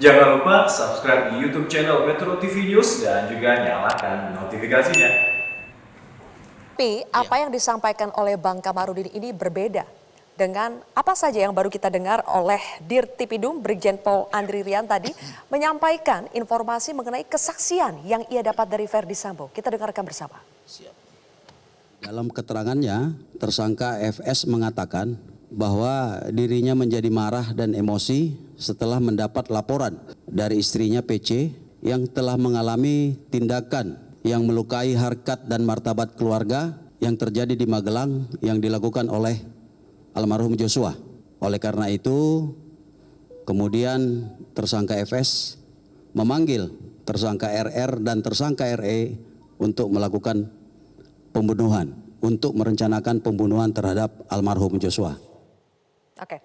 Jangan lupa subscribe di YouTube channel Metro TV News dan juga nyalakan notifikasinya. Tapi apa yang disampaikan oleh Bang Kamarudin ini berbeda dengan apa saja yang baru kita dengar oleh Dirtipidum Brigjen Pol Andri Rian tadi menyampaikan informasi mengenai kesaksian yang ia dapat dari Verdi Sambo. Kita dengarkan bersama. Dalam keterangannya, tersangka FS mengatakan bahwa dirinya menjadi marah dan emosi setelah mendapat laporan dari istrinya PC yang telah mengalami tindakan yang melukai harkat dan martabat keluarga yang terjadi di Magelang yang dilakukan oleh almarhum Joshua. Oleh karena itu, kemudian tersangka FS memanggil tersangka RR dan tersangka RE untuk melakukan pembunuhan, untuk merencanakan pembunuhan terhadap almarhum Joshua. Oke.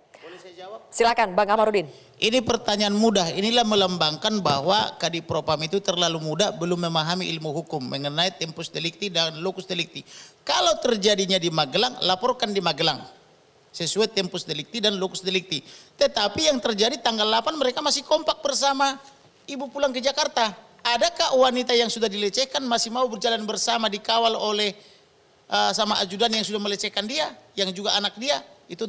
Silakan Bang Kamarudin. Ini pertanyaan mudah, inilah melambangkan bahwa Kadipropam itu terlalu muda, belum memahami ilmu hukum mengenai tempus delicti dan locus delicti. Kalau terjadinya di Magelang, laporkan di Magelang. Sesuai tempus delicti dan locus delicti. Tetapi yang terjadi tanggal 8 mereka masih kompak bersama ibu pulang ke Jakarta. Adakah wanita yang sudah dilecehkan masih mau berjalan bersama dikawal oleh sama ajudan yang sudah melecehkan dia, yang juga anak dia? Itu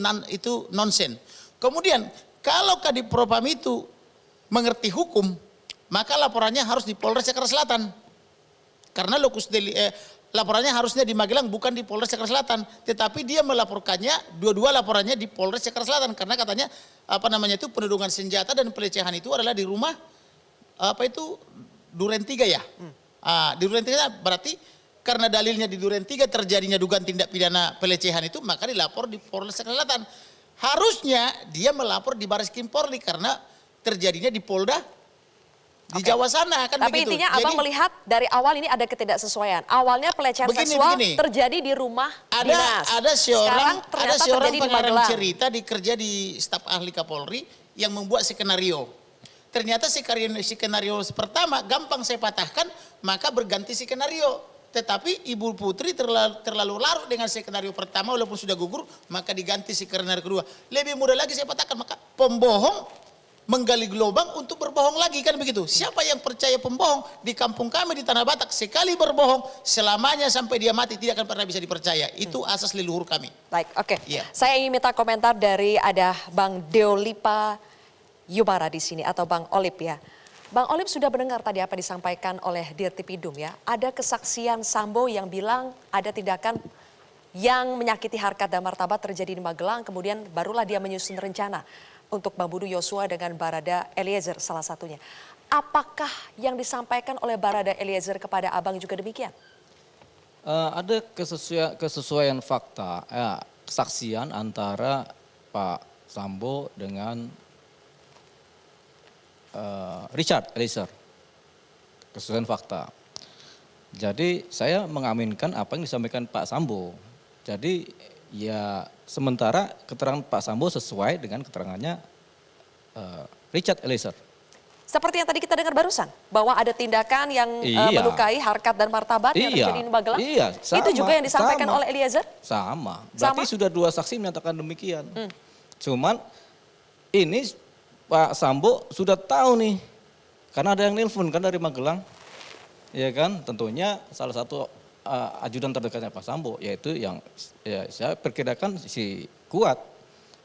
nonsen. Kemudian kalau Kadipropam itu mengerti hukum, maka laporannya harus di Polres Jakarta Selatan. Karena laporannya harusnya di Magelang bukan di Polres Jakarta Selatan, tetapi dia melaporkannya dua-dua laporannya di Polres Jakarta Selatan karena katanya itu penodongan senjata dan pelecehan itu adalah di rumah Duren 3 ya. Di Duren 3 berarti karena dalilnya di Duren 3 terjadinya dugaan tindak pidana pelecehan itu, maka dilapor di Polres Jakarta Selatan. Harusnya dia melapor di Bareskrim Polri karena terjadinya di Polda di Jawa sana kan. Tapi begitu. Intinya Abang melihat dari awal ini ada ketidaksesuaian. Awalnya pelecehan seksual terjadi di rumah dinas. Ada seorang pengarang cerita kerja di staf ahli Kapolri yang membuat skenario. Ternyata skenario pertama gampang saya patahkan, maka berganti skenario. Tetapi Ibu Putri terlalu larut dengan skenario pertama walaupun sudah gugur, maka diganti skenario kedua. Lebih mudah lagi saya patahkan, maka pembohong menggali lubang untuk berbohong lagi kan begitu. Siapa yang percaya pembohong di kampung kami di Tanah Batak sekali berbohong selamanya sampai dia mati tidak akan pernah bisa dipercaya. Itu asas leluhur kami. Baik, oke. Yeah. Saya ingin minta komentar dari ada Bang Deolipa Yubara di sini atau Bang Olip ya. Bang Olip sudah mendengar tadi apa disampaikan oleh Dirtipidum ya. Ada kesaksian Sambo yang bilang ada tindakan yang menyakiti harkat dan martabat terjadi di Magelang. Kemudian barulah dia menyusun rencana untuk membunuh Joshua dengan Barada Eliezer salah satunya. Apakah yang disampaikan oleh Barada Eliezer kepada Abang juga demikian? Ada kesesuaian fakta, kesaksian antara Pak Sambo dengan Richard Eliezer, kesesuaian fakta. Jadi saya mengaminkan apa yang disampaikan Pak Sambo. Jadi ya sementara keterangan Pak Sambo sesuai dengan keterangannya Richard Eliezer. Seperti yang tadi kita dengar barusan, bahwa ada tindakan yang melukai harkat dan martabat yang terjadi di Magelang. Iya, sama, itu juga yang disampaikan oleh Eliezer? Sama, berarti sudah dua saksi menyatakan demikian. Cuman ini Pak Sambo sudah tahu nih, karena ada yang nelpon kan dari Magelang, ya kan, tentunya salah satu ajudan terdekatnya Pak Sambo, yaitu yang ya, saya perkirakan si Kuat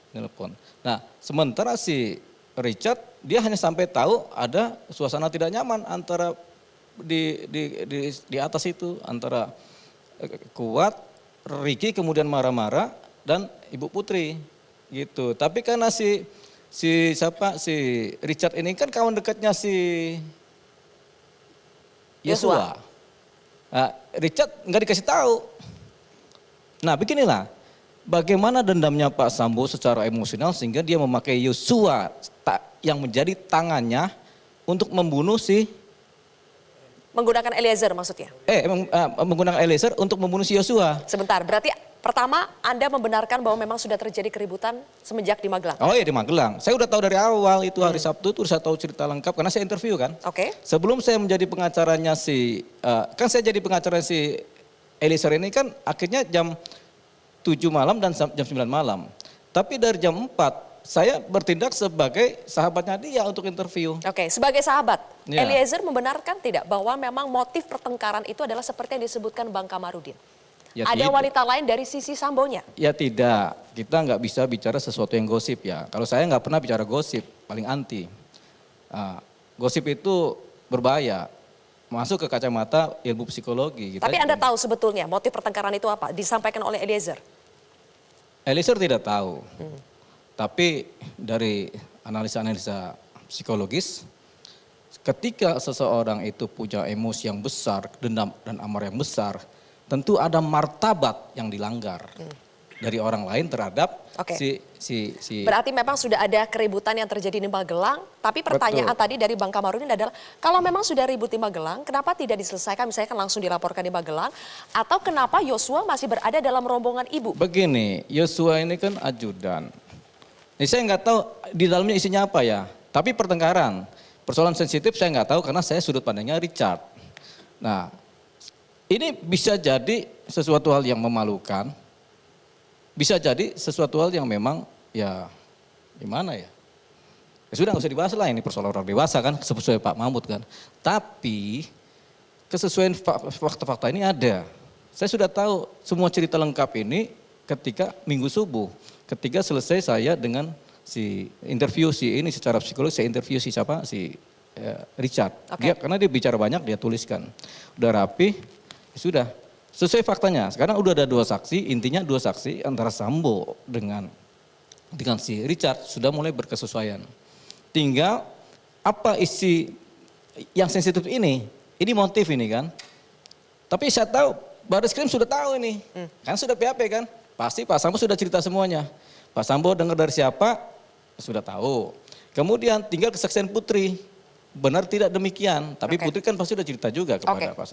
nelpon. Nah, sementara si Richard dia hanya sampai tahu ada suasana tidak nyaman antara di atas itu antara Kuat, Ricky kemudian marah-marah dan Ibu Putri gitu. Tapi karena si Richard ini kan kawan dekatnya si Joshua. Nah, Richard nggak dikasih tahu. Nah beginilah, bagaimana dendamnya Pak Sambo secara emosional sehingga dia memakai Joshua yang menjadi tangannya untuk membunuh menggunakan Eliezer maksudnya? Menggunakan Eliezer untuk membunuh si Joshua. Sebentar, berarti pertama Anda membenarkan bahwa memang sudah terjadi keributan semenjak di Magelang? Oh iya di Magelang, saya udah tahu dari awal itu hari Sabtu itu saya tahu cerita lengkap karena saya interview kan. Oke. Sebelum saya menjadi pengacaranya kan saya jadi pengacara si Eliezer ini kan akhirnya jam 7 malam dan jam 9 malam. Tapi dari jam 4 saya bertindak sebagai sahabatnya dia untuk interview. Oke, sebagai sahabat, Ya. Eliezer membenarkan tidak bahwa memang motif pertengkaran itu adalah seperti yang disebutkan Bang Kamarudin? Ya Ada tidak. wanita lain dari sisi Sambonya? Ya tidak, kita nggak bisa bicara sesuatu yang gosip ya. Kalau saya nggak pernah bicara gosip, paling anti. Gosip itu berbahaya, masuk ke kacamata ilmu psikologi. Tapi Anda tahu sebetulnya motif pertengkaran itu apa? Disampaikan oleh Eliezer. Eliezer tidak tahu, tapi dari analisa-analisa psikologis, ketika seseorang itu punya emosi yang besar, dendam dan amarah yang besar, tentu ada martabat yang dilanggar dari orang lain terhadap Oke. si Berarti memang sudah ada keributan yang terjadi di Magelang, tapi pertanyaan tadi dari Bang Kamarudin adalah kalau memang sudah ribut di Magelang, kenapa tidak diselesaikan misalnya langsung dilaporkan di Magelang, atau kenapa Yosua masih berada dalam rombongan ibu? Begini, Yosua ini kan ajudan. Ini saya nggak tahu di dalamnya isinya apa ya. Tapi pertengkaran, persoalan sensitif saya nggak tahu karena saya sudut pandangnya Richard. Nah, ini bisa jadi sesuatu hal yang memalukan, bisa jadi sesuatu hal yang memang ya gimana ya. Ya sudah nggak usah dibahas lah, ini persoalan orang dewasa kan, sesuai Pak Mahmud kan. Tapi kesesuaian fakta-fakta ini ada. Saya sudah tahu semua cerita lengkap ini ketika minggu subuh. Ketika selesai saya dengan si interview si ini secara psikologis, saya interview si siapa? Si Richard. Oke. Karena dia bicara banyak, dia tuliskan. Udah rapi, ya sudah. Sesuai faktanya. Sekarang udah ada 2 saksi, intinya 2 saksi antara Sambo dengan si Richard sudah mulai berkesesuaian. Tinggal apa isi yang sensitif ini motif ini kan. Tapi saya tahu Barreskrim sudah tahu ini, kan sudah PAP kan. Pasti Pak Sambo sudah cerita semuanya. Pak Sambo dengar dari siapa, sudah tahu. Kemudian tinggal kesaksian Putri, benar tidak demikian. Tapi Oke. Putri kan pasti sudah cerita juga kepada Oke. Pak Sambo.